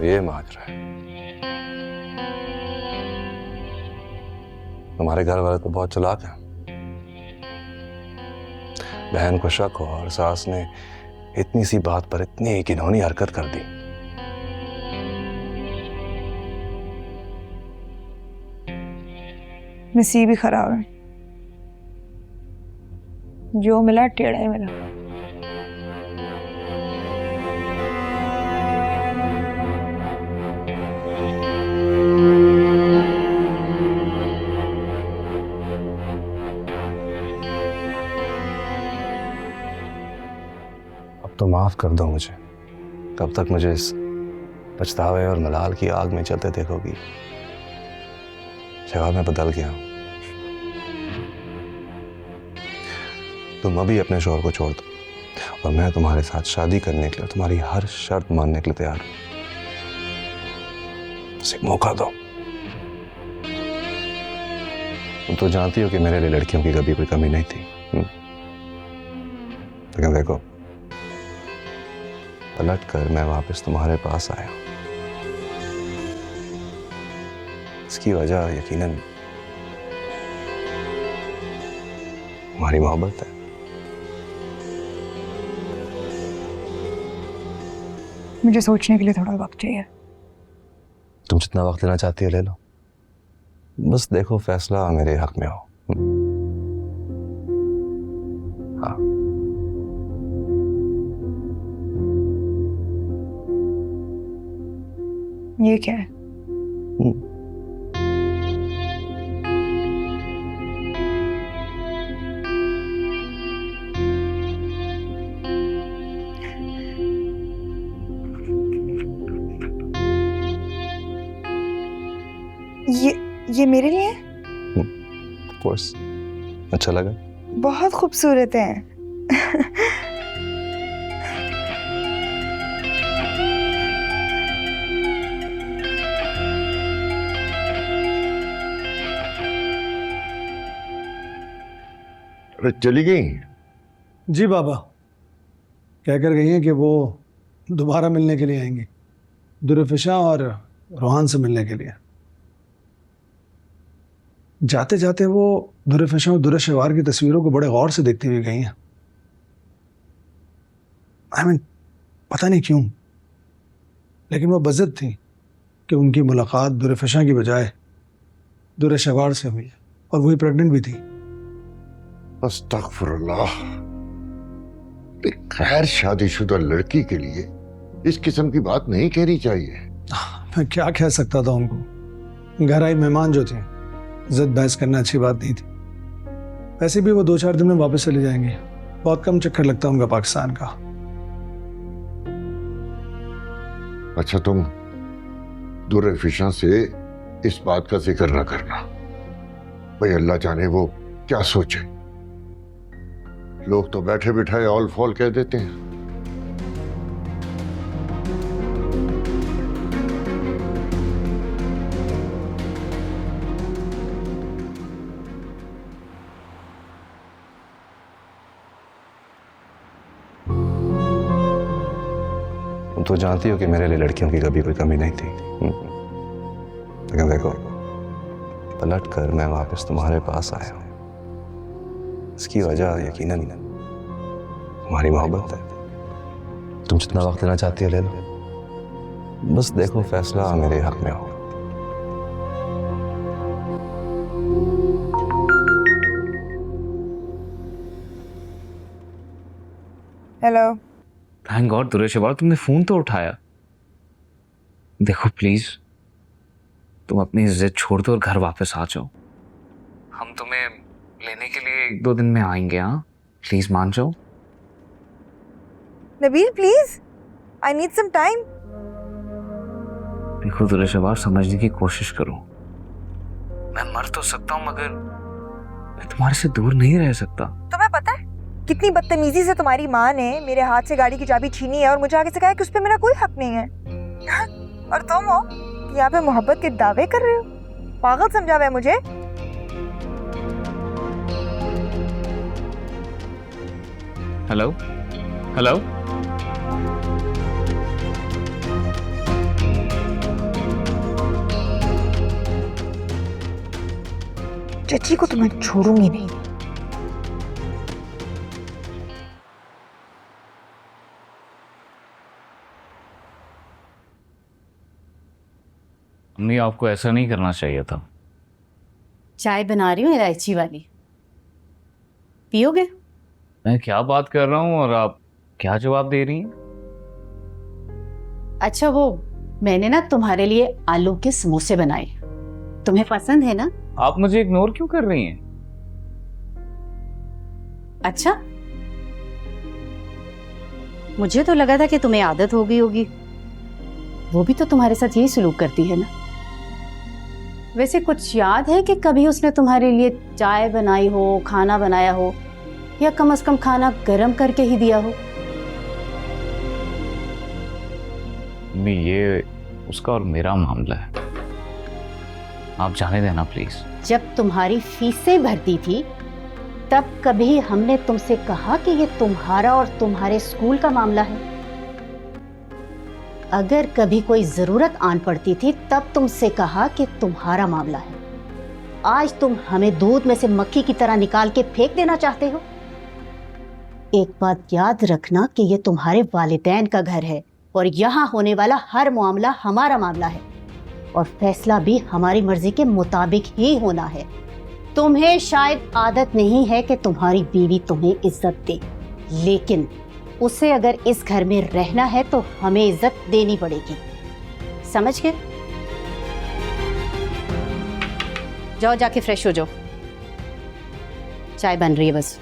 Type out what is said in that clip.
तो ये माजरा है। तुम्हारे घर वाले तो बहुत चालाक हैं। बहन को शक हो और सास ने इतनी सी बात पर इतनी घिनौनी हरकत कर दी। नसीब ही खराब है, जो मिला टेढ़ा ही मिला। अब तो माफ कर दो मुझे। कब तक मुझे इस पछतावे और मलाल की आग में चलते देखोगी? जवाब मैं बदल गया हूं। तुम अभी अपने शौहर को छोड़ दो और मैं तुम्हारे साथ शादी करने के लिए, तुम्हारी हर शर्त मानने के लिए तैयार हूं। बस एक मौका दो। तुम तो जानती हो कि मेरे लिए लड़कियों की कभी कोई कमी नहीं थी। लेकिन देखो, पलट कर मैं वापस तुम्हारे पास आया। इसकी वजह यकीनन हमारी मोहब्बत है। मुझे सोचने के लिए थोड़ा वक्त चाहिए। तुम जितना वक्त लेना चाहती हो ले लो। बस देखो फैसला मेरे हक में हो। हाँ। ये क्या है? ये मेरे लिए है? Of course. अच्छा लगा? बहुत खूबसूरत है। अरे चली गई? जी बाबा, कहकर गई हैं कि वो दोबारा मिलने के लिए आएंगी, दुर्फिशा और रोहान से मिलने के लिए। जाते जाते वो दुर्फिशा और दुर्शवार की तस्वीरों को बड़े गौर से देखती हुई गई हैं। पता नहीं क्यों, लेकिन वो बज़द थी कि उनकी मुलाकात दुर्फिशा की बजाय दुर्शवार से हुई और वही प्रेग्नेंट भी थी। अस्तगफुरुल्लाह। एक खैर शादीशुदा लड़की के लिए इस किस्म की बात नहीं कहनी चाहिए। मैं क्या कह सकता था उनको? घर आई मेहमान जो थे, जिद बहस करना अच्छी बात नहीं थी। वैसे भी वो 2-4 दिन में वापस चले जाएंगे। बहुत कम चक्कर लगता है उनका पाकिस्तान का। अच्छा, तुम दुर्फिशा से इस बात का जिक्र ना करना भाई, अल्लाह जाने वो क्या सोचे। लोग तो बैठे बिठाए ऑल फॉल कह देते हैं। तुम तो जानती हो कि मेरे लिए लड़कियों की कभी कोई कमी नहीं थी। लेकिन देखो, पलट कर मैं वापस तुम्हारे पास आया हूं। इसकी वजह यकीनन हमारी मोहब्बत है। तुम जितना वक्त लेना चाहती हो ले लो। बस देखो फैसला मेरे हक में हो। हेलो। थैंक गॉड दुर्शवार, तुमने फोन तो उठाया। देखो प्लीज, तुम अपनी जिद छोड़ दो और घर वापस आ जाओ। हम तुम्हें लेने के लिए 1-2 दिन में आएंगे। हाँ प्लीज मान जाओ। Nabeel please, I need some time. देखो दुर्शवार, समझने की कोशिश करो। मैं मर तो सकता हूँ मगर मैं तुम्हारे से दूर नहीं रह सकता। तुम्हें पता है कितनी बदतमीजी से तुम्हारी माँ ने मेरे हाथ से गाड़ी की चाबी छीनी है और मुझे आगे से कहा कि उस पर मेरा कोई हक नहीं है। और तुम हो यहाँ पे मोहब्बत के दावे कर रहे हो। पागल समझा हुआ है मुझे। Hello hello. चची को तो मैं छोड़ूंगी नहीं। अम्मी, आपको ऐसा नहीं करना चाहिए था। चाय बना रही हूँ इलायची वाली, पियोगे? मैं क्या बात कर रहा हूँ और आप क्या जवाब दे रही हैं? अच्छा, वो मैंने ना तुम्हारे लिए आलू के समोसे बनाए, तुम्हें पसंद है ना? आप मुझे इग्नोर क्यों कर रही हैं? अच्छा, मुझे तो लगा था कि तुम्हें आदत हो गई होगी, वो भी तो तुम्हारे साथ यही सलूक करती है ना। वैसे कुछ याद है कि कभी उसने तुम्हारे लिए चाय बनाई हो, खाना बनाया हो, या कम से कम खाना गर्म करके ही दिया हो? अम्मी, ये उसका और मेरा मामला है, आप जाने देना प्लीज। जब तुम्हारी फीसें भरती थी तब कभी हमने तुमसे कहा कि ये तुम्हारा और तुम्हारे स्कूल का मामला है? अगर कभी कोई जरूरत आन पड़ती थी तब तुमसे कहा कि तुम्हारा मामला है। आज तुम हमें दूध में से मक्खी की तरह निकाल के फेंक देना चाहते हो। एक बात याद रखना कि ये तुम्हारे वालिदैन का घर है और यहाँ होने वाला हर मामला हमारा मामला है और फैसला भी हमारी मर्जी के मुताबिक ही होना है। तुम्हें शायद आदत नहीं है कि तुम्हारी बीवी तुम्हें इज्जत दे, लेकिन उसे अगर इस घर में रहना है तो हमें इज्जत देनी पड़ेगी, समझ गए? जाओ, जाके फ्रेश हो जाओ, चाय बन रही है बस।